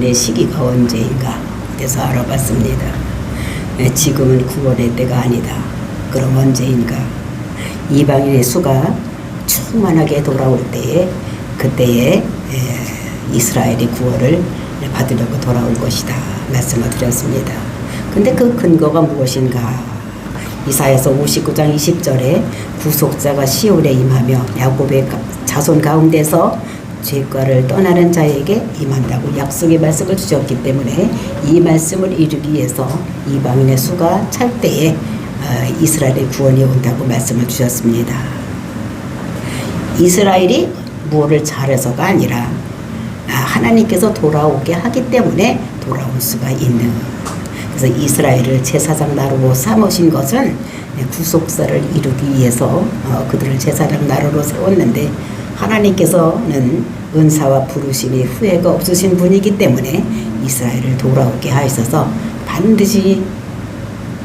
구원의 시기가 언제인가? 그래서 알아봤습니다. 지금은 구원의 때가 아니다. 그럼 언제인가? 이방인의 수가 충만하게 돌아올 때에 그때에 이스라엘이 구원을 받으려고 돌아올 것이다 말씀을 드렸습니다. 근데 그 근거가 무엇인가? 이사야서 59장 20절에 구속자가 시온에 임하며 야곱의 자손 가운데서 죄과를 떠나는 자에게 임한다고 약속의 말씀을 주셨기 때문에 이 말씀을 이루기 위해서 이방인의 수가 찰 때에 이스라엘의 구원이 온다고 말씀을 주셨습니다. 이스라엘이 무엇을 잘해서가 아니라 하나님께서 돌아오게 하기 때문에 돌아올 수가 있는, 그래서 이스라엘을 제사장 나라로 삼으신 것은 구속사를 이루기 위해서 그들을 제사장 나라로 세웠는데, 하나님께서는 은사와 부르심이 후회가 없으신 분이기 때문에 이스라엘을 돌아오게 하셔서 반드시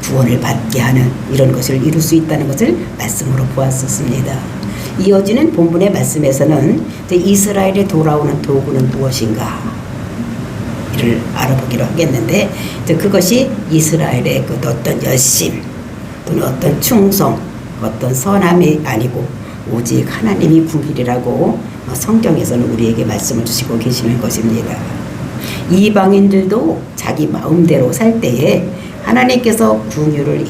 구원을 받게 하는 이런 것을 이룰 수 있다는 것을 말씀으로 보았었습니다. 이어지는 본문의 말씀에서는 이스라엘이 돌아오는 도구는 무엇인가 이를 알아보기로 하겠는데, 그것이 이스라엘의 그 어떤 열심 또는 어떤 충성, 어떤 선함이 아니고 오직 하나님이 궁일이라고 성경에서는 우리에게 말씀을 주시고 계시는 것입니다. 이방인들도 자기 마음대로 살 때에 하나님께서 궁유를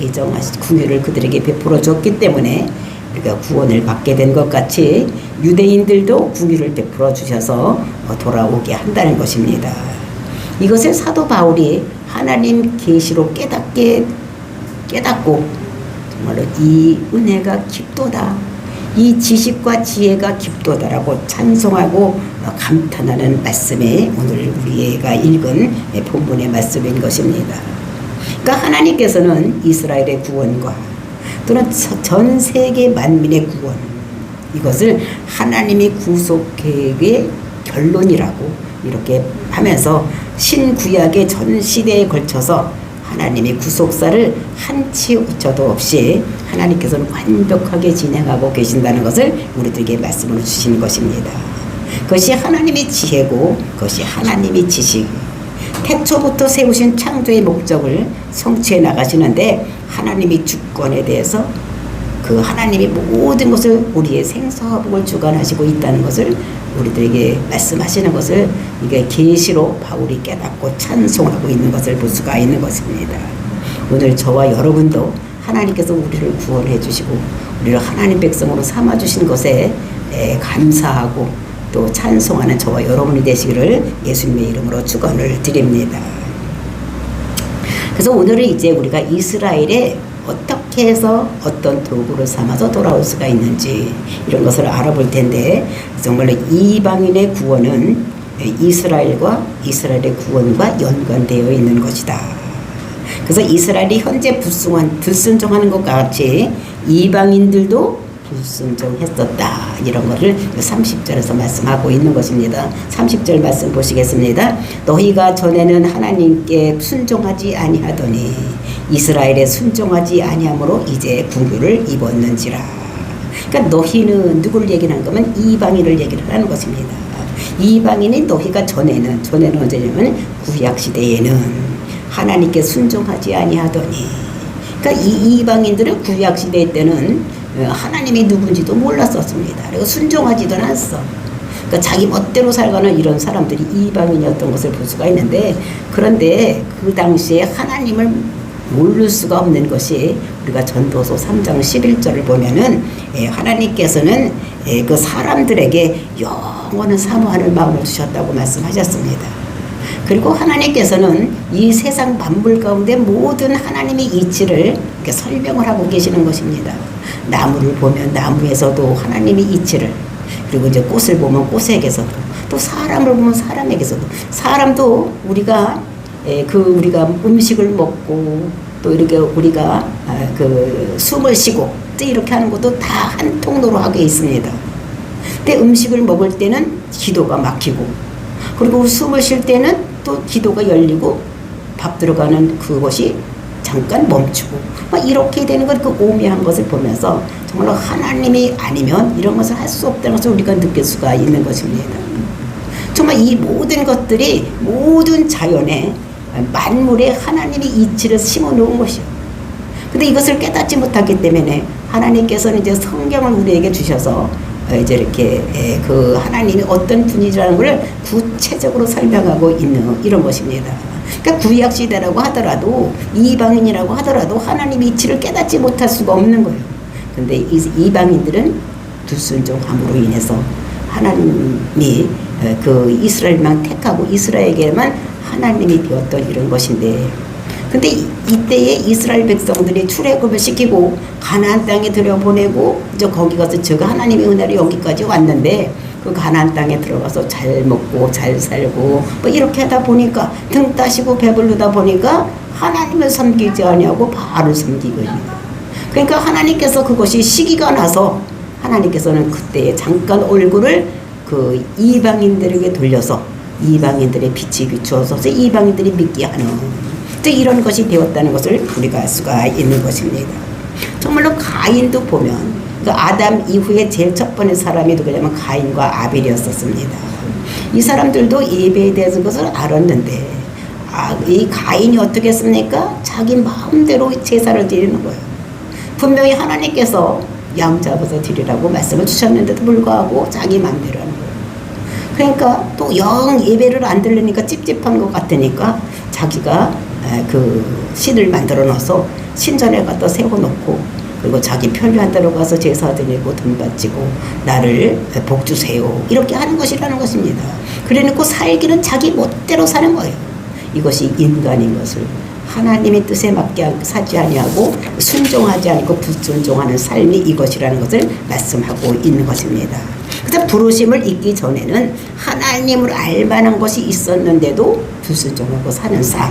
궁유를 그들에게 베풀어 줬기 때문에 우리가 구원을 받게 된 것 같이 유대인들도 궁유를 베풀어 주셔서 돌아오게 한다는 것입니다. 이것을 사도 바울이 하나님 계시로 깨닫고 정말로 이 은혜가 깊도다, 이 지식과 지혜가 깊도다라고 찬송하고 감탄하는 말씀에 오늘 우리가 읽은 본문의 말씀인 것입니다. 그러니까 하나님께서는 이스라엘의 구원과 또는 전 세계 만민의 구원, 이것을 하나님이 구속 계획의 결론이라고 이렇게 하면서 신구약의 전 시대에 걸쳐서 하나님의 구속사를 한치 오차도 없이 하나님께서는 완벽하게 진행하고 계신다는 것을 우리들에게 말씀을 주시는 것입니다. 그것이 하나님의 지혜고 그것이 하나님의 지식, 태초부터 세우신 창조의 목적을 성취해 나가시는데 하나님의 주권에 대해서 그 하나님이 모든 것을 우리의 생사복을 주관하시고 있다는 것을 우리들에게 말씀하시는 것을 이게 계시로 바울이 깨닫고 찬송하고 있는 것을 볼 수가 있는 것입니다. 오늘 저와 여러분도 하나님께서 우리를 구원해 주시고 우리를 하나님 백성으로 삼아 주신 것에 감사하고 또 찬송하는 저와 여러분이 되시기를 예수님의 이름으로 축원을 드립니다. 그래서 오늘은 이제 우리가 이스라엘의 어떻게 해서 어떤 도구를 삼아서 돌아올 수가 있는지 이런 것을 알아볼 텐데, 정말로 이방인의 구원은 이스라엘과 이스라엘의 구원과 연관되어 있는 것이다. 그래서 이스라엘이 현재 불순종하는 것과 같이 이방인들도 불순종했었다, 이런 것을 30절에서 말씀하고 있는 것입니다. 30절 말씀 보시겠습니다. 너희가 전에는 하나님께 순종하지 아니하더니 이스라엘에 순종하지 아니함으로 이제 궁유를 입었는지라. 그러니까 너희는 누구를 얘기하는 거면 이방인을 얘기를 하는 것입니다. 이방인이 너희가 전에는 언제냐면 구약시대에는 하나님께 순종하지 아니하더니, 그러니까 이 이방인들은 구약시대 때는 하나님이 누군지도 몰랐었습니다. 그리고 순종하지도 않았어. 그러니까 자기 멋대로 살가는 이런 사람들이 이방인이었던 것을 볼 수가 있는데, 그런데 그 당시에 하나님을 모를 수가 없는 것이 우리가 전도서 3장 11절을 보면은 하나님께서는 그 사람들에게 영원한 사모하는 마음을 주셨다고 말씀하셨습니다. 그리고 하나님께서는 이 세상 만물 가운데 모든 하나님의 이치를 이렇게 설명을 하고 계시는 것입니다. 나무를 보면 나무에서도 하나님의 이치를, 그리고 이제 꽃을 보면 꽃에게서도, 또 사람을 보면 사람에게서도, 사람도 우리가 음식을 먹고 또 이렇게 우리가 그 숨을 쉬고 또 이렇게 하는 것도 다 한 통로로 하게 있습니다. 근데 음식을 먹을 때는 기도가 막히고, 그리고 숨을 쉴 때는 또 기도가 열리고 밥 들어가는 그것이 잠깐 멈추고 막 이렇게 되는 것, 그 오묘한 것을 보면서 정말로 하나님이 아니면 이런 것을 할 수 없다는 것을 우리가 느낄 수가 있는 것입니다. 정말 이 모든 것들이 모든 자연에 만물에 하나님이 이치를 심어 놓은 것이요. 근데 이것을 깨닫지 못하기 때문에 하나님께서는 이제 성경을 우리에게 주셔서 이제 이렇게 그 하나님이 어떤 분이라는 걸 구체적으로 설명하고 있는 이런 것입니다. 그러니까 구약 시대라고 하더라도 이방인이라고 하더라도 하나님의 이치를 깨닫지 못할 수가 없는 거예요. 근데 이방인들은 불순종함으로 인해서 하나님이 그 이스라엘만 택하고 이스라엘에게만 하나님이 되었던 이런 것인데, 근데 이때에 이스라엘 백성들이 출애굽을 시키고 가나안 땅에 들여보내고 이제 거기 가서 제가 하나님의 은혜로 여기까지 왔는데, 그 가나안 땅에 들어가서 잘 먹고 잘 살고 뭐 이렇게 하다 보니까 등 따시고 배부르다 보니까 하나님을 섬기지 아니하고 바알을 섬기거든요. 그러니까 하나님께서 그것이 시기가 나서 하나님께서는 그때에 잠깐 얼굴을 그 이방인들에게 돌려서 이방인들의 빛이 비추어서 이방인들이 믿게 하는 이런 것이 되었다는 것을 우리가 알 수가 있는 것입니다. 정말로 가인도 보면 그 아담 이후에 제일 첫 번째 사람이 누구냐면 가인과 아벨이었었습니다. 이 사람들도 예배에 대해서 것을 알았는데 이 가인이 어떻게 했습니까? 자기 마음대로 제사를 드리는 거예요. 분명히 하나님께서 양 잡아서 드리라고 말씀을 주셨는데도 불구하고 자기 마음대로 하는 거예요. 그러니까 또 영 예배를 안 들으니까 찝찝한 것 같으니까 자기가 그 신을 만들어 놔서 신전에 갖다 세워놓고 그리고 자기 편리한 데로 가서 제사 드리고 돈 바치고 나를 복 주세요 이렇게 하는 것이라는 것입니다. 그래놓고 살기는 자기 멋대로 사는 거예요. 이것이 인간인 것을 하나님의 뜻에 맞게 사지 아니하고 순종하지 않고 불순종하는 삶이 이것이라는 것을 말씀하고 있는 것입니다. 그래서 부르심을 잊기 전에는 하나님을 알만한 것이 있었는데도 불순종하고 사는 삶,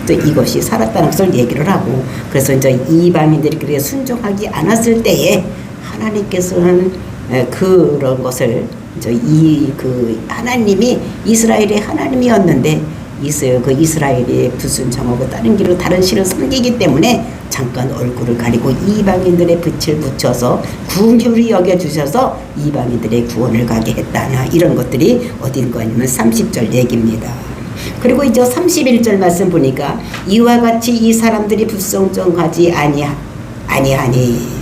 또 이것이 살았다는 것을 얘기를 하고, 그래서 이제 이방인들이 그렇게 순종하지 않았을 때에 하나님께서는 그런 것을 그 하나님이 이스라엘의 하나님이었는데 그 이스라엘이 불순종하고 다른 길로 다른 신을 섬기기 때문에 잠깐 얼굴을 가리고 이방인들의 빛을 붙여서 긍휼히 여겨주셔서 이방인들의 구원을 가게 했다나 이런 것들이 어딘가 아니면 30절 얘기입니다. 그리고 이제 31절 말씀 보니까 이와 같이 이 사람들이 불순종하지 아니하니,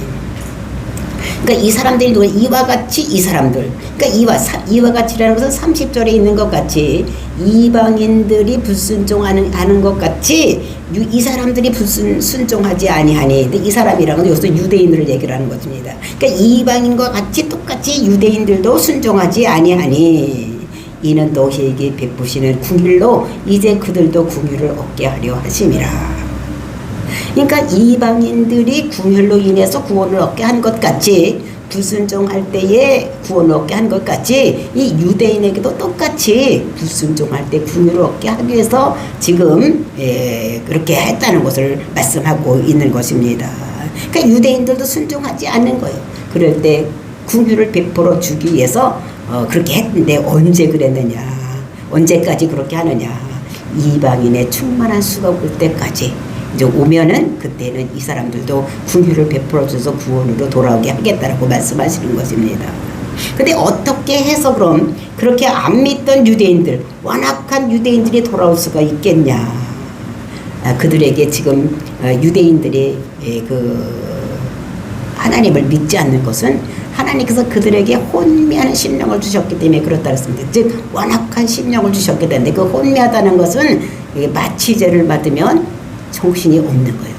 그러니까 이 사람들이 누구? 이와 같이 이 사람들. 그러니까 이와 같이라는 것은 30절에 있는 것 같이 이방인들이 불순종하는 것 같이 이 사람들이 불순종하지 아니하니. 근데 이 사람이라는 건 여기서 유대인들을 얘기를 하는 것입니다. 그러니까 이방인과 같이 똑같이 유대인들도 순종하지 아니하니 이는 너희에게 베푸시는 긍휼로 이제 그들도 긍휼을 얻게 하려 하심이라. 그러니까 이방인들이 긍휼로 인해서 구원을 얻게 한 것 같이 불순종할 때에 구원을 얻게 한 것 같이 이 유대인에게도 똑같이 불순종할 때 긍휼을 얻게 하기 위해서 지금 그렇게 했다는 것을 말씀하고 있는 것입니다. 그러니까 유대인들도 순종하지 않는 거예요. 그럴 때 긍휼을 베풀어 주기 위해서 그렇게 했는데 언제 그랬느냐, 언제까지 그렇게 하느냐, 이방인의 충만한 수가 올 때까지 이제 오면은 그때는 이 사람들도 긍휼을 베풀어 줘서 구원으로 돌아오게 하겠다라고 말씀하시는 것입니다. 근데 어떻게 해서 그럼 그렇게 안 믿던 유대인들, 완악한 유대인들이 돌아올 수가 있겠냐? 그들에게 지금 유대인들이 그 하나님을 믿지 않는 것은 하나님께서 그들에게 혼미한 심령을 주셨기 때문에 그렇다 했습니다. 즉 완악한 심령을 주셨기 때문에 그 혼미하다는 것은 마취제를 맞으면 정신이 없는 거예요.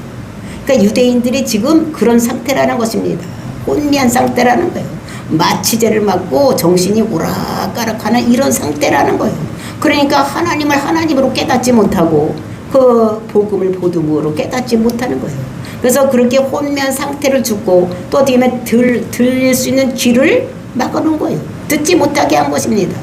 그러니까 유대인들이 지금 그런 상태라는 것입니다. 혼미한 상태라는 거예요. 마취제를 맞고 정신이 오락가락하는 이런 상태라는 거예요. 그러니까 하나님을 하나님으로 깨닫지 못하고 그 복음을 복음으로 깨닫지 못하는 거예요. 그래서 그렇게 혼미한 상태를 주고 또 어떻게 보면 들릴 수 있는 귀를 막아놓은 거예요. 듣지 못하게 한 것입니다.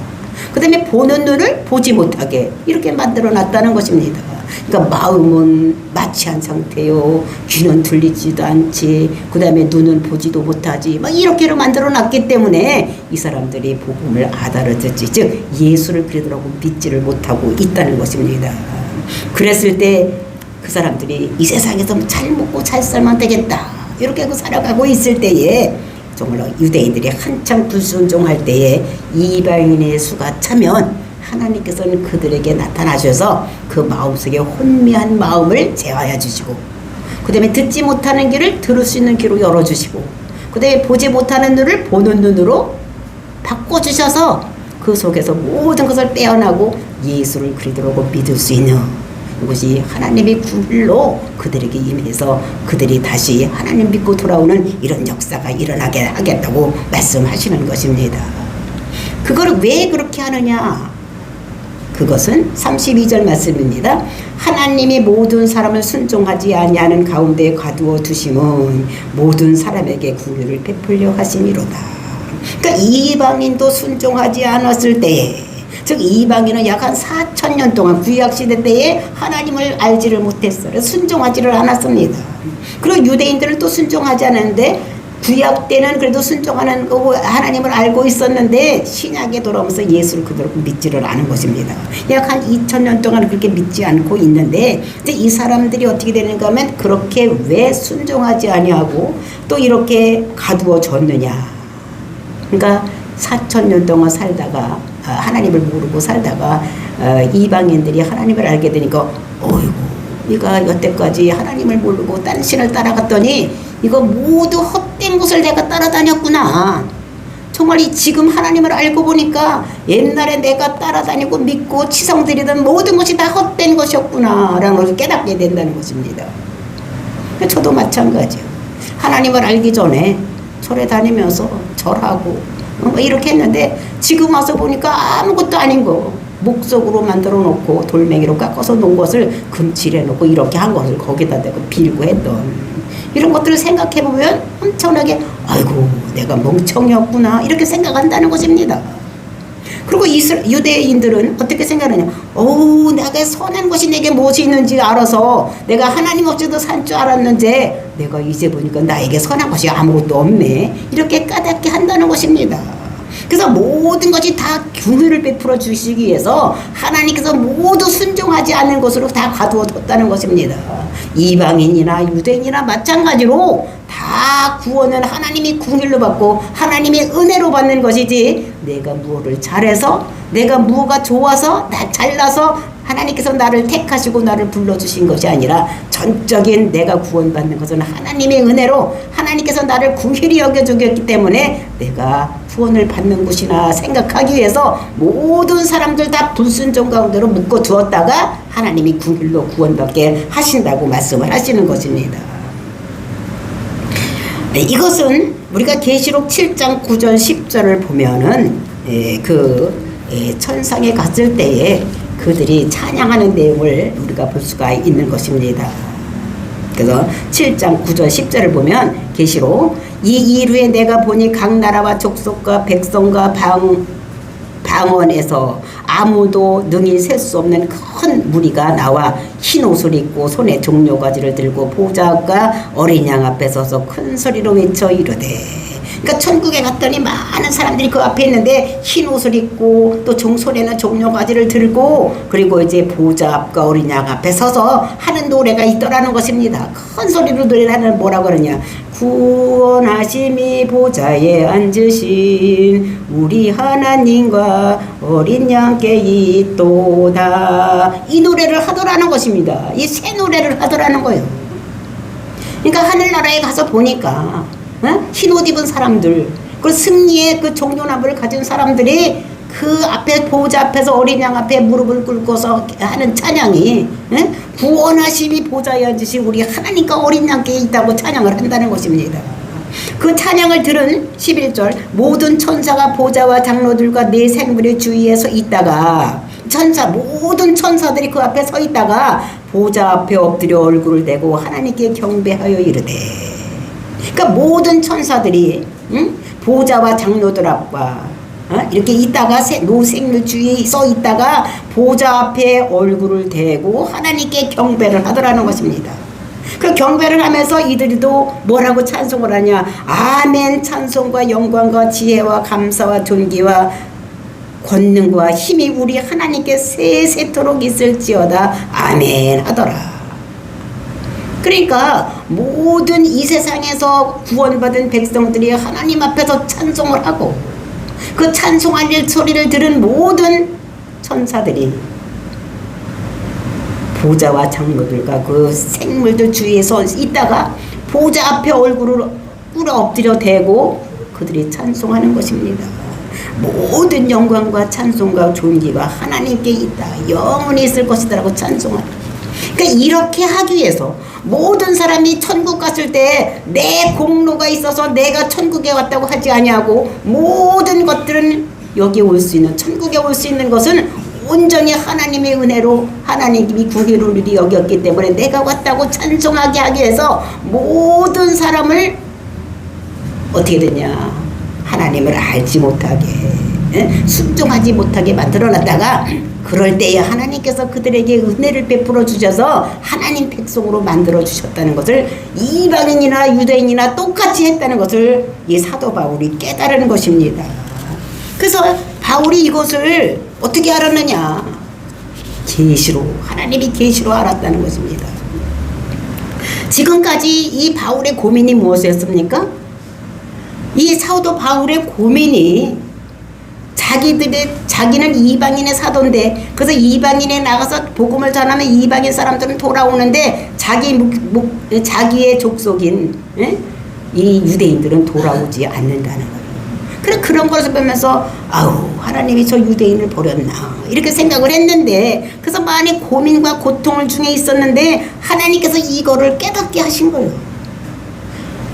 그 다음에 보는 눈을 보지 못하게 이렇게 만들어 놨다는 것입니다. 그러니까 마음은 마취한 상태요, 귀는 들리지도 않지, 그 다음에 눈은 보지도 못하지, 막 이렇게로 만들어 놨기 때문에 이 사람들이 복음을 알아듣지, 즉 예수를 그리스도라고 믿지를 못하고 있다는 것입니다. 그랬을 때 그 사람들이 이 세상에서 잘 먹고 잘 살면 되겠다 이렇게 살아가고 있을 때에 정말로 유대인들이 한참 불순종할 때에 이방인의 수가 차면 하나님께서는 그들에게 나타나셔서 그 마음속에 혼미한 마음을 제하여 주시고, 그 다음에 듣지 못하는 귀를 들을 수 있는 귀로 열어주시고, 그 다음에 보지 못하는 눈을 보는 눈으로 바꿔주셔서 그 속에서 모든 것을 빼어나고 예수를 그리스도로 믿을 수 있는, 이것이 하나님의 구일로 그들에게 임해서 그들이 다시 하나님 믿고 돌아오는 이런 역사가 일어나게 하겠다고 말씀하시는 것입니다. 그걸 왜 그렇게 하느냐? 그것은 32절 말씀입니다. 하나님이 모든 사람을 순종하지 아니하는 가운데 가두어 두심은 모든 사람에게 긍휼을 베풀려 하심이로다. 그러니까 이방인도 순종하지 않았을 때에, 즉 이방인은 약 한 4,000년 동안 구약시대 때에 하나님을 알지를 못했어요. 순종하지를 않았습니다. 그리고 유대인들은 또 순종하지 않았는데, 구약 때는 그래도 순종하는 거고 하나님을 알고 있었는데 신약에 돌아오면서 예수를 그대로 믿지를 않은 것입니다. 약 한 2,000년 동안 그렇게 믿지 않고 있는데, 이제 이 사람들이 어떻게 되는가 하면 그렇게 왜 순종하지 아니하고 또 이렇게 가두어졌느냐. 그러니까 4,000년 동안 살다가 하나님을 모르고 살다가 이방인들이 하나님을 알게 되니까 어이구, 네가 여태까지 하나님을 모르고 딴 신을 따라갔더니 이거 모두 헛된 것을 내가 따라다녔구나. 정말 지금 하나님을 알고 보니까 옛날에 내가 따라다니고 믿고 치성드리던 모든 것이 다 헛된 것이었구나 라는 것을 깨닫게 된다는 것입니다. 저도 마찬가지예요. 하나님을 알기 전에 절에 다니면서 절하고 이렇게 했는데 지금 와서 보니까 아무것도 아닌 거, 목석으로 만들어 놓고 돌멩이로 깎아서 놓은 것을 금칠해 놓고 이렇게 한 것을 거기다 대고 빌고 했던 이런 것들을 생각해 보면 엄청나게 아이고 내가 멍청이었구나 이렇게 생각한다는 것입니다. 그리고 유대인들은 어떻게 생각하냐? 내가 선한 것이 내게 무엇이 있는지 알아서 내가 하나님 없이도 살 줄 알았는지 내가 이제 보니까 나에게 선한 것이 아무것도 없네 이렇게 까맣게 한다는 것입니다. 그래서 모든 것이 다 긍휼을 베풀어 주시기 위해서 하나님께서 모두 순종하지 않는 것으로 다 가두어뒀다는 것입니다. 이방인이나 유대인이나 마찬가지로 다 구원은 하나님이 긍휼로 받고 하나님의 은혜로 받는 것이지, 내가 무엇을 잘해서 내가 무엇가 좋아서 나 잘나서 하나님께서 나를 택하시고 나를 불러주신 것이 아니라 전적인 내가 구원받는 것은 하나님의 은혜로 하나님께서 나를 긍휼히 여겨주셨기 때문에 내가 구원을 받는 것이나 생각하기 위해서 모든 사람들 다 불순종 가운데로 묶어 두었다가 하나님이 긍휼로 구원받게 하신다고 말씀을 하시는 것입니다. 네, 이것은 우리가 계시록 7장 9절 10절을 보면은 천상에 갔을 때에 그들이 찬양하는 내용을 우리가 볼 수가 있는 것입니다. 그래서 7장 9절 10절을 보면 계시록 이 일 후에 내가 보니 각 나라와 족속과 백성과 방언에서 아무도 능히 셀 수 없는 큰 무리가 나와 흰 옷을 입고 손에 종려가지를 들고 보좌 앞과 어린 양 앞에 서서 큰 소리로 외쳐 이르되, 그러니까 천국에 갔더니 많은 사람들이 그 앞에 있는데 흰 옷을 입고 또 손에는 종려가지를 들고 그리고 이제 보좌 앞과 어린 양 앞에 서서 하는 노래가 있더라는 것입니다. 큰 소리로 노래하는 뭐라고 그러냐? 구원하심이 보좌에 앉으신 우리 하나님과 어린 양께 있도다. 이 노래를 하더라는 것입니다. 이 새 노래를 하더라는 거예요. 그러니까 하늘나라에 가서 보니까 흰 옷 입은 사람들, 그 승리의 그 종려나무를 가진 사람들이 그 앞에 보좌 앞에서 어린 양 앞에 무릎을 꿇고서 하는 찬양이 구원하심이 보좌에 앉으신 우리 하나님과 어린 양께 있다고 찬양을 한다는 것입니다. 그 찬양을 들은 11절 모든 천사가 보좌와 장로들과 네 생물의 주위에 서 있다가 모든 천사들이 그 앞에 서 있다가 보좌 앞에 엎드려 얼굴을 대고 하나님께 경배하여 이르되, 그러니까 모든 천사들이 보좌와 장로들 앞과 이렇게 있다가 노생물 주위에 서 있다가 보좌 앞에 얼굴을 대고 하나님께 경배를 하더라는 것입니다. 그 경배를 하면서 이들도 뭐라고 찬송을 하냐? 아멘. 찬송과 영광과 지혜와 감사와 존귀와 권능과 힘이 우리 하나님께 세세토록 있을지어다. 아멘 하더라. 그러니까 모든 이 세상에서 구원받은 백성들이 하나님 앞에서 찬송을 하고 그 찬송할 소리를 들은 모든 천사들이 보좌와 장로들과 그 생물들 주위에서 있다가 보좌 앞에 얼굴을 꿇어 엎드려 대고 그들이 찬송하는 것입니다. 모든 영광과 찬송과 존귀가 하나님께 있다. 영원히 있을 것이다라고 찬송하는. 그러니까 이렇게 하기 위해서 모든 사람이 천국 갔을 때 내 공로가 있어서 내가 천국에 왔다고 하지 아니하고 모든 것들은 여기 올 수 있는 천국에 올 수 있는 것은 온전히 하나님의 은혜로 하나님이 구유를 여겼기 때문에 내가 왔다고 찬송하게 하기 위해서 모든 사람을 어떻게 되냐, 하나님을 알지 못하게 순종하지 못하게 만들어놨다가 그럴 때에 하나님께서 그들에게 은혜를 베풀어 주셔서 하나님 백성으로 만들어 주셨다는 것을 이방인이나 유대인이나 똑같이 했다는 것을 이 사도 바울이 깨달은 것입니다. 그래서 바울이 이것을 어떻게 알았느냐, 계시로, 하나님이 계시로 알았다는 것입니다. 지금까지 이 바울의 고민이 무엇이었습니까? 이 사도 바울의 고민이 자기는 이방인의 사도인데, 그래서 이방인에 나가서 복음을 전하면 이방인 사람들은 돌아오는데 자기의 족속인 이 유대인들은 돌아오지 않는다는 거예요. 그래, 그런 것을 보면서 아우, 하나님이 저 유대인을 버렸나 이렇게 생각을 했는데, 그래서 많이 고민과 고통을 중에 있었는데 하나님께서 이거를 깨닫게 하신 거예요.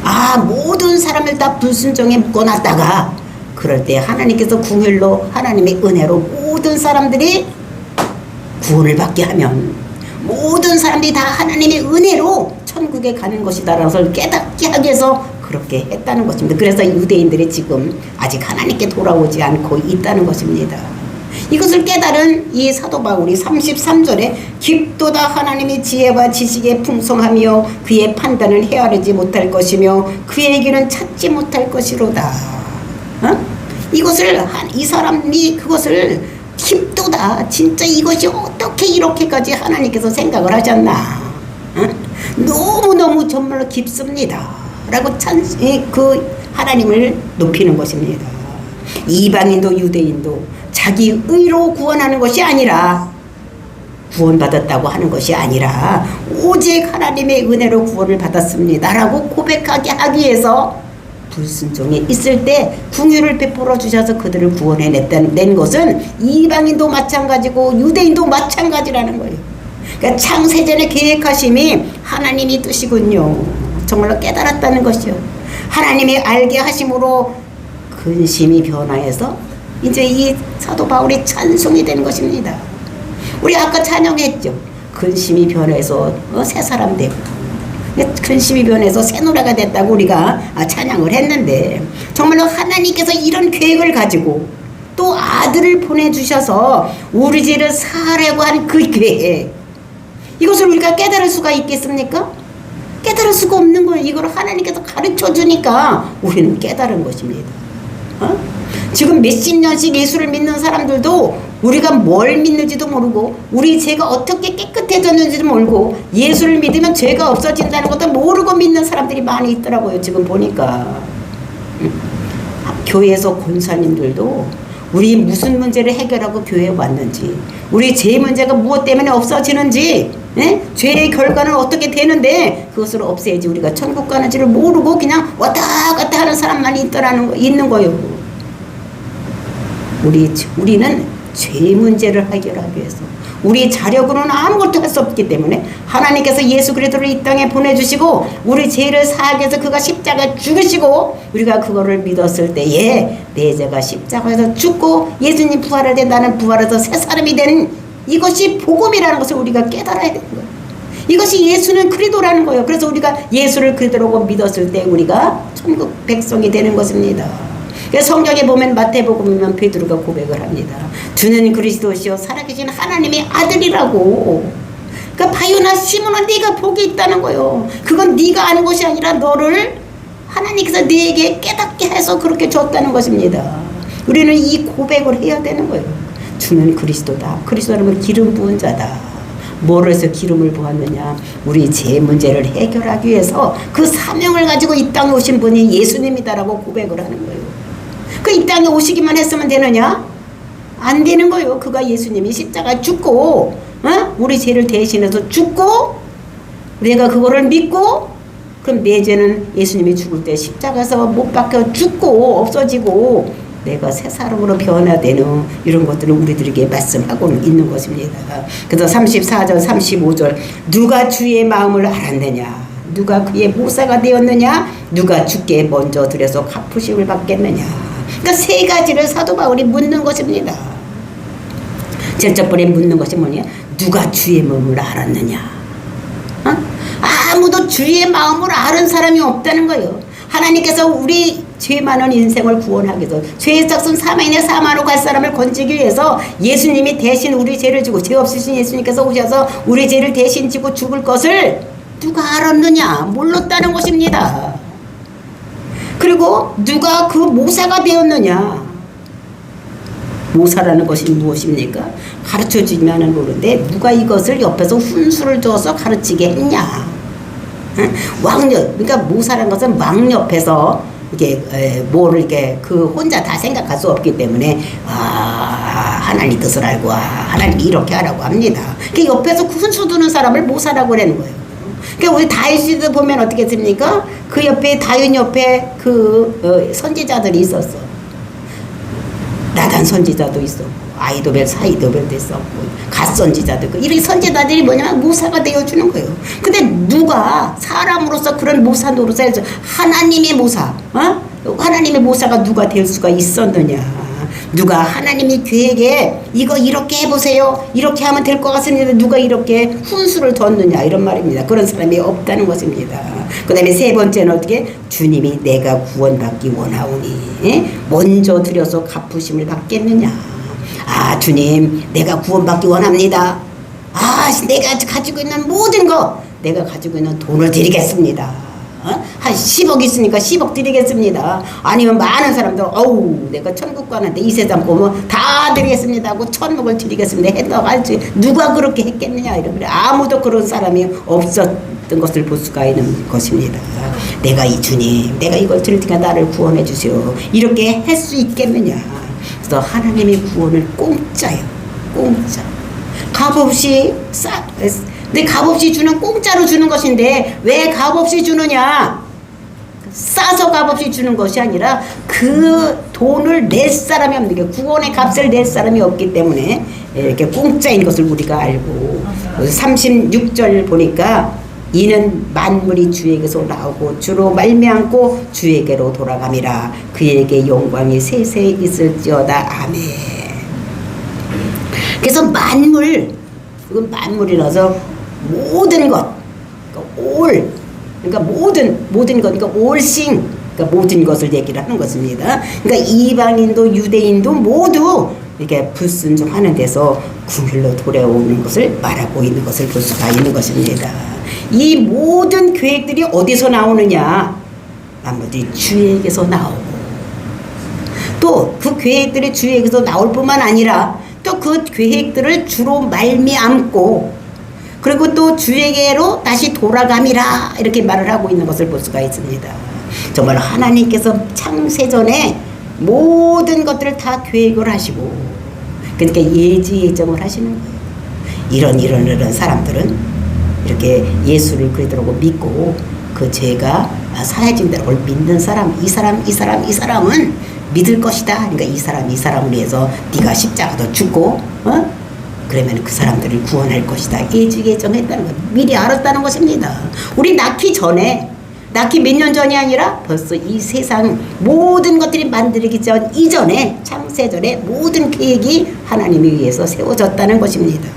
아, 모든 사람을 다 불순종에 묶어놨다가 그럴 때 하나님께서 궁율로 하나님의 은혜로 모든 사람들이 구원을 받게 하면 모든 사람들이 다 하나님의 은혜로 천국에 가는 것이다라는 것을 깨닫게 하기 위해서 그렇게 했다는 것입니다. 그래서 유대인들이 지금 아직 하나님께 돌아오지 않고 있다는 것입니다. 이것을 깨달은 이 사도 바울이 33절에 깊도다 하나님의 지혜와 지식에 풍성하며 그의 판단을 헤아리지 못할 것이며 그의 길은 찾지 못할 것이로다. 이것을 이 사람이 그것을 깊도다, 진짜 이것이 어떻게 이렇게까지 하나님께서 생각을 하셨나, 너무너무 정말로 깊습니다 라고 그 하나님을 높이는 것입니다. 이방인도 유대인도 자기 의로 구원하는 것이 아니라, 구원받았다고 하는 것이 아니라 오직 하나님의 은혜로 구원을 받았습니다 라고 고백하게 하기 위해서 불순종에 있을 때 긍휼을 베풀어 주셔서 그들을 구원해 낸 것은 이방인도 마찬가지고 유대인도 마찬가지라는 거예요. 그러니까 창세전에 계획하심이 하나님이 뜻이군요. 정말로 깨달았다는 것이요. 하나님이 알게 하심으로 근심이 변화해서 이제 이 사도 바울이 찬송이 된 것입니다. 우리 아까 찬양했죠. 근심이 변해서 새 사람 되고, 근심이 변해서 새 노래가 됐다고 우리가 찬양을 했는데, 정말로 하나님께서 이런 계획을 가지고 또 아들을 보내주셔서 우리 죄를 사하려고 한 그 계획, 이것을 우리가 깨달을 수가 있겠습니까? 깨달을 수가 없는 거예요. 이걸 하나님께서 가르쳐 주니까 우리는 깨달은 것입니다. 지금 몇십 년씩 예수를 믿는 사람들도 우리가 뭘 믿는지도 모르고 우리 죄가 어떻게 깨끗해졌는지도 모르고 예수를 믿으면 죄가 없어진다는 것도 모르고 믿는 사람들이 많이 있더라고요. 지금 보니까 교회에서 권사님들도 우리 무슨 문제를 해결하고 교회에 왔는지, 우리 죄 문제가 무엇 때문에 없어지는지, 죄의 결과는 어떻게 되는데 그것을 없애야지 우리가 천국 가는지를 모르고 그냥 왔다 갔다 하는 사람만 있는 거예요. 우리는 죄 문제를 해결하기 위해서 우리 자력으로는 아무것도 할 수 없기 때문에 하나님께서 예수 그리스도를 이 땅에 보내주시고 우리 죄를 사하기 위해서 그가 십자가에 죽으시고 우리가 그거를 믿었을 때에 내 죄가 십자가에서 죽고 예수님 부활할 때 나는 부활해서 새 사람이 되는 이것이 복음이라는 것을 우리가 깨달아야 되는 거예요. 이것이 예수는 그리스도라는 거예요. 그래서 우리가 예수를 그리스도라고 믿었을 때 우리가 천국 백성이 되는 것입니다. 성경에 보면 마태복음이면 베드로가 고백을 합니다. 주는 그리스도시요 살아계신 하나님의 아들이라고. 그러니까 바요나 시몬아, 네가 복이 있다는 거예요. 그건 네가 아는 것이 아니라 너를 하나님께서 네게 깨닫게 해서 그렇게 줬다는 것입니다. 우리는 이 고백을 해야 되는 거예요. 주는 그리스도다. 그리스도는 기름 부은 자다. 뭐를 해서 기름을 부었느냐? 우리 죄 문제를 해결하기 위해서 그 사명을 가지고 이 땅에 오신 분이 예수님이다라고 고백을 하는 거예요. 그 이 땅에 오시기만 했으면 되느냐? 안 되는 거요. 그가 예수님이 십자가 죽고 우리 죄를 대신해서 죽고 내가 그거를 믿고 그럼 내 죄는 예수님이 죽을 때 십자가에서 못 박혀 죽고 없어지고 내가 새 사람으로 변화되는 이런 것들을 우리들에게 말씀하고 있는 것입니다. 그래서 34절 35절 누가 주의 마음을 알았느냐 누가 그의 모사가 되었느냐 누가 주께 먼저 들여서 갚으심을 받겠느냐. 그러니까 세 가지를 사도 바울이 묻는 것입니다. 제일 첫 번째 묻는 것이 뭐냐 누가 주의 마음을 알았느냐. 아무도 주의 마음을 아는 사람이 없다는 거예요. 하나님께서 우리 죄 많은 인생을 구원하기 위해서 죄의 짝순 사망의 사망으로 갈 사람을 건지기 위해서 예수님이 대신 우리 죄를 지고 죄 없으신 예수님께서 오셔서 우리 죄를 대신 지고 죽을 것을 누가 알았느냐 몰랐다는 것입니다. 그리고 누가 그 모사가 되었느냐. 모사라는 것이 무엇입니까? 가르쳐주면은 모르는데 누가 이것을 옆에서 훈수를 줘서 가르치게 했냐. 왕옆, 그러니까 모사라는 것은 왕 옆에서 이게 뭐를 이렇게 그 혼자 다 생각할 수 없기 때문에 하나님 뜻을 알고 하나님 이렇게 하라고 합니다. 그 옆에서 훈수 두는 사람을 모사라고 그러는 거예요. 그러니까 우리 다윗도 보면 어떻게 했습니까? 그 옆에 다윗 옆에 그 선지자들이 있었어. 나단 선지자도 있었고 아이도벨 사이도벨도 있었고 갓 선지자도 있고 이렇게 선지자들이 뭐냐면 모사가 되어주는 거예요. 근데 누가 사람으로서 그런 모사 노릇을 해서 하나님의 모사 하나님의 모사가 누가 될 수가 있었느냐. 누가 하나님이 그에게 이거 이렇게 해보세요 이렇게 하면 될 것 같습니다 누가 이렇게 훈수를 뒀느냐 이런 말입니다. 그런 사람이 없다는 것입니다. 그 다음에 세 번째는 어떻게 주님이 내가 구원받기 원하오니 먼저 들여서 갚으심을 받겠느냐. 주님 내가 구원받기 원합니다. 내가 가지고 있는 모든 거 내가 가지고 있는 돈을 드리겠습니다. 한 10억 있으니까 10억 드리겠습니다. 아니면 많은 사람들 내가 천국 가는데 이 세상 보면 다 드리겠습니다 하고 천억을 드리겠습니다 했다고 할지 누가 그렇게 했겠느냐 이러면 아무도 그런 사람이 없었던 것을 볼 수가 있는 것입니다. 내가 이 주님 내가 이걸 드릴 테니까 나를 구원해 주시오 이렇게 할 수 있겠느냐. 그래서 하나님의 구원을 공짜예요. 공짜 값없이 근데 값없이 주는 공짜로 주는 것인데 왜 값없이 주느냐. 싸서 값없이 주는 것이 아니라 그 돈을 낼 사람이 없는 게 구원의 값을 낼 사람이 없기 때문에 이렇게 공짜인 것을 우리가 알고 36절 보니까 이는 만물이 주에게서 나오고 주로 말미암고 주에게로 돌아감이라 그에게 영광이 세세 있을지어다. 아멘. 그래서 그건 만물이라서 모든 것, 그러니까 모든 것, 그러니까 올싱, 그러니까 모든 것을 얘기를 하는 것입니다. 그러니까 이방인도 유대인도 모두 이렇게 불순종하는 데서 구일로 돌아오는 것을 말하고 있는 것을 볼 수가 있는 것입니다. 이 모든 계획들이 어디서 나오느냐? 아무리 주에게서 나오고 또 그 계획들이 주에게서 나올 뿐만 아니라 또 그 계획들을 주로 말미암고 그리고 또 주에게로 다시 돌아감이라 이렇게 말을 하고 있는 것을 볼 수가 있습니다. 정말 하나님께서 창세전에 모든 것들을 다 계획을 하시고 그러니까 예지예정을 하시는 거예요. 이런 사람들은 이렇게 예수를 그리스도라고 믿고 그 죄가 사해진다는 걸 믿는 사람 이 사람은 믿을 것이다. 그러니까 이 사람을 위해서 네가 십자가도 죽고 그러면 그 사람들을 구원할 것이다. 예정했다는 것, 미리 알았다는 것입니다. 우리 낳기 몇 년 전이 아니라 벌써 이 세상 모든 것들이 만들기 이전에 창세전에 모든 계획이 하나님에 의해서 세워졌다는 것입니다.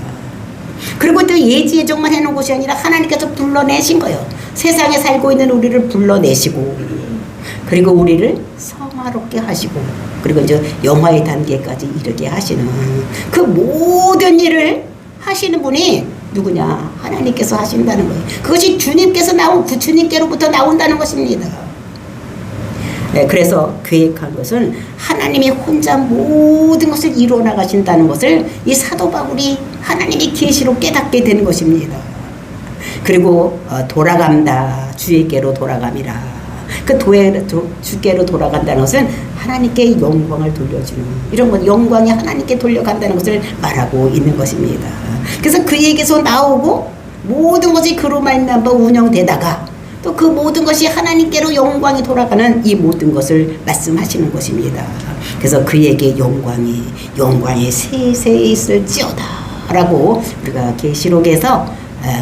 그리고 또 예정만 해놓은 것이 아니라 하나님께서 불러내신 거예요. 세상에 살고 있는 우리를 불러내시고 그리고 우리를 성화롭게 하시고 그리고 이제 영화의 단계까지 이르게 하시는 그 모든 일을 하시는 분이 누구냐? 하나님께서 하신다는 거예요. 그것이 주님께서 주님께로부터 나온다는 것입니다. 네, 그래서 계획한 것은 하나님이 혼자 모든 것을 이루어 나가신다는 것을 이 사도 바울이 하나님의 계시로 깨닫게 되는 것입니다. 그리고 돌아간다. 주에게로 돌아감이라. 그 주께로 돌아간다는 것은 하나님께 영광을 돌려주는 이런 것, 영광이 하나님께 돌려간다는 것을 말하고 있는 것입니다. 그래서 그에게서 나오고 모든 것이 그로 말미암아 운영되다가 또 그 모든 것이 하나님께로 영광이 돌아가는 이 모든 것을 말씀하시는 것입니다. 그래서 그에게 영광이 세세히 있을지어다 라고 우리가 계시록에서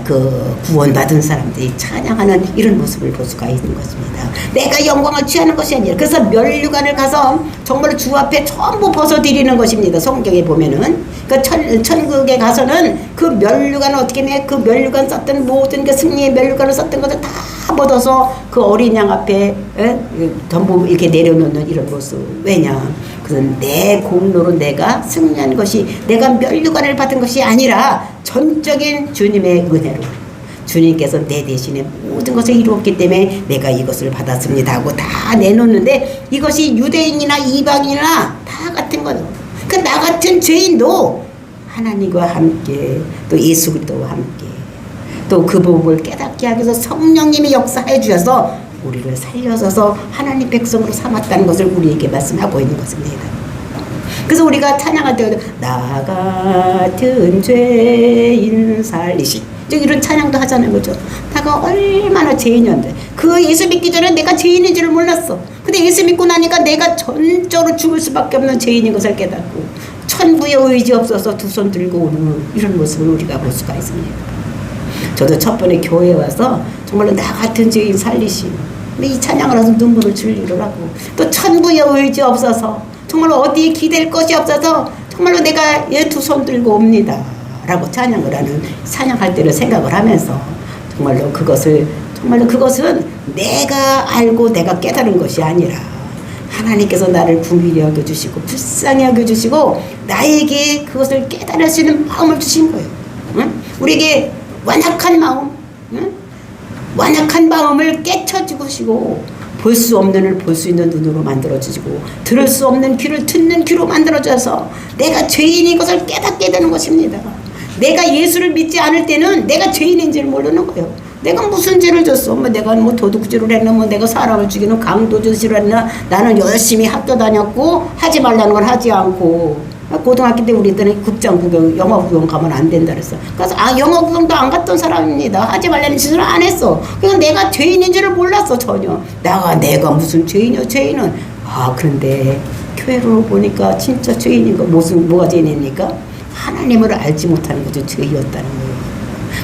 그 구원받은 사람들이 찬양하는 이런 모습을 볼 수가 있는 것입니다. 내가 영광을 취하는 것이 아니라, 그래서 멸류관을 가서 정말 주 앞에 전부 벗어드리는 것입니다. 성경에 보면은 그 천국에 가서는 그 멸류관을 어떻게 해? 그 멸류관 썼던 모든 그 승리의 멸류관을 썼던 것을 다 벗어서 그 어린 양 앞에 전부 이렇게 내려놓는 이런 모습. 왜냐? 그것은 내 공로로 내가 승리한 것이, 내가 멸류관을 받은 것이 아니라 전적인 주님의 은혜로 주님께서 내 대신에 모든 것을 이루었기 때문에 내가 이것을 받았습니다 하고 다 내놓는데, 이것이 유대인이나 이방인이나 다 같은 거죠. 그 나 같은 죄인도 하나님과 함께 또 예수 그리스도와 함께 또 그 복음을 깨닫게 하기 위해서 성령님이 역사해 주셔서 우리를 살려서서 하나님 백성으로 삼았다는 것을 우리에게 말씀하고 있는 것입니다. 그래서 우리가 찬양할 때 나 같은 죄인 살리시, 이런 찬양도 하자는 거죠. 내가 얼마나 죄인이었는데, 그 예수 믿기 전에 내가 죄인인 줄을 몰랐어. 근데 예수 믿고 나니까 내가 전적으로 죽을 수밖에 없는 죄인인 것을 깨닫고 천부의 의지 없어서 두 손 들고 오는 이런 모습을 우리가 볼 수가 있습니다. 저도 첫 번에 교회에 와서 정말로 나 같은 죄인 살리시, 이 찬양을 해서 눈물을 흘리를 하고, 또 천부의 의지 없어서 정말로 어디에 기댈 것이 없어서 정말로 내가 두 손 들고 옵니다 라고 찬양을 하는, 찬양할 때를 생각을 하면서 정말로 그것은 내가 알고 내가 깨달은 것이 아니라 하나님께서 나를 긍휼히 여겨주시고 불쌍히 여겨주시고 나에게 그것을 깨달을 수 있는 마음을 주신 거예요. 응? 우리에게 완악한 마음, 응? 완악한 마음을 깨쳐주시고 볼 수 없는을 볼 수 있는 눈으로 만들어주시고 들을 수 없는 귀를 듣는 귀로 만들어줘서 내가 죄인인 것을 깨닫게 되는 것입니다. 내가 예수를 믿지 않을 때는 내가 죄인인지를 모르는 거예요. 내가 무슨 죄를 졌어? 내가 도둑질을 했나? 내가 사람을 죽이는 강도짓을 했나? 나는 열심히 학교 다녔고 하지 말라는 걸 하지 않고, 고등학교 때 우리 때는 극장 구경, 영화 구경 가면 안 된다 그랬어. 그래서 영화 구경도 안 갔던 사람입니다. 하지 말라는 짓을 안 했어. 그냥 내가 죄인인 줄을 몰랐어. 전혀. 내가 무슨 죄인이야? 죄인은. 그런데 교회로 보니까 진짜 죄인인 거, 뭐가 죄인입니까? 하나님을 알지 못하는 것이 죄였다는 거예요.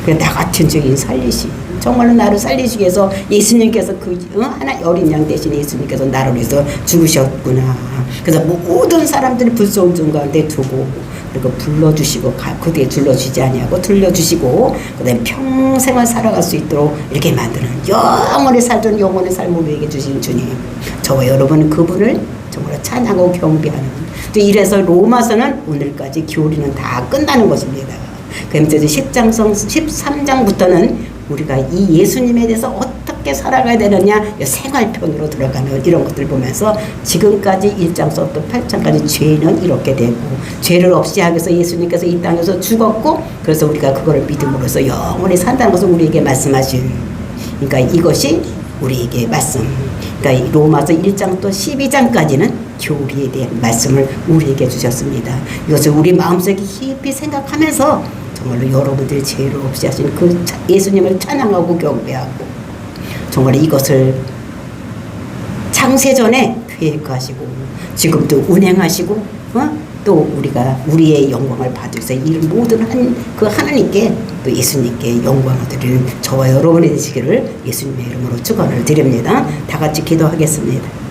그래, 나 같은 죄인 살리시, 정말로 나를 살리시기 위해서 예수님께서 하나 어린 양 대신 예수님께서 나를 위해서 죽으셨구나. 그래서 모든 사람들이 불성중 가운데 두고, 그리고 불러주시고 그게 둘러주지 아니하고 들려주시고, 그다음에 평생을 살아갈 수 있도록 이렇게 만드는 영원히 살던 영원의 삶을 우리에게 주신 주님, 저와 여러분 그분을 정말 찬양하고 경배하는. 또 이래서 로마서는 오늘까지 교리는 다 끝나는 것입니다. 그러면서 13장부터는 우리가 이 예수님에 대해서 어떻게 살아가야 되느냐 생활편으로 들어가는 이런 것들 보면서 지금까지 1장부터 8장까지 죄는 이렇게 되고, 죄를 없이 하기 위해서 예수님께서 이 땅에서 죽었고, 그래서 우리가 그거를 믿음으로써 영원히 산다는 것을 우리에게 말씀하신, 그러니까 이것이 우리에게 말씀, 그러니까 로마서 1장부터 12장까지는 교리에 대한 말씀을 우리에게 주셨습니다. 이것을 우리 마음속에 깊이 생각하면서 정말로 여러분들이 죄를 없이 하신 그 예수님을 찬양하고 경배하고, 정말 이것을 창세전에 계획하시고 지금도 운행하시고, 또 우리가 우리의 영광을 받으셔서 이 모든 그 하나님께 또 예수님께 영광을 드리는 저와 여러분이 되시기를 예수님의 이름으로 축원을 드립니다. 다 같이 기도하겠습니다.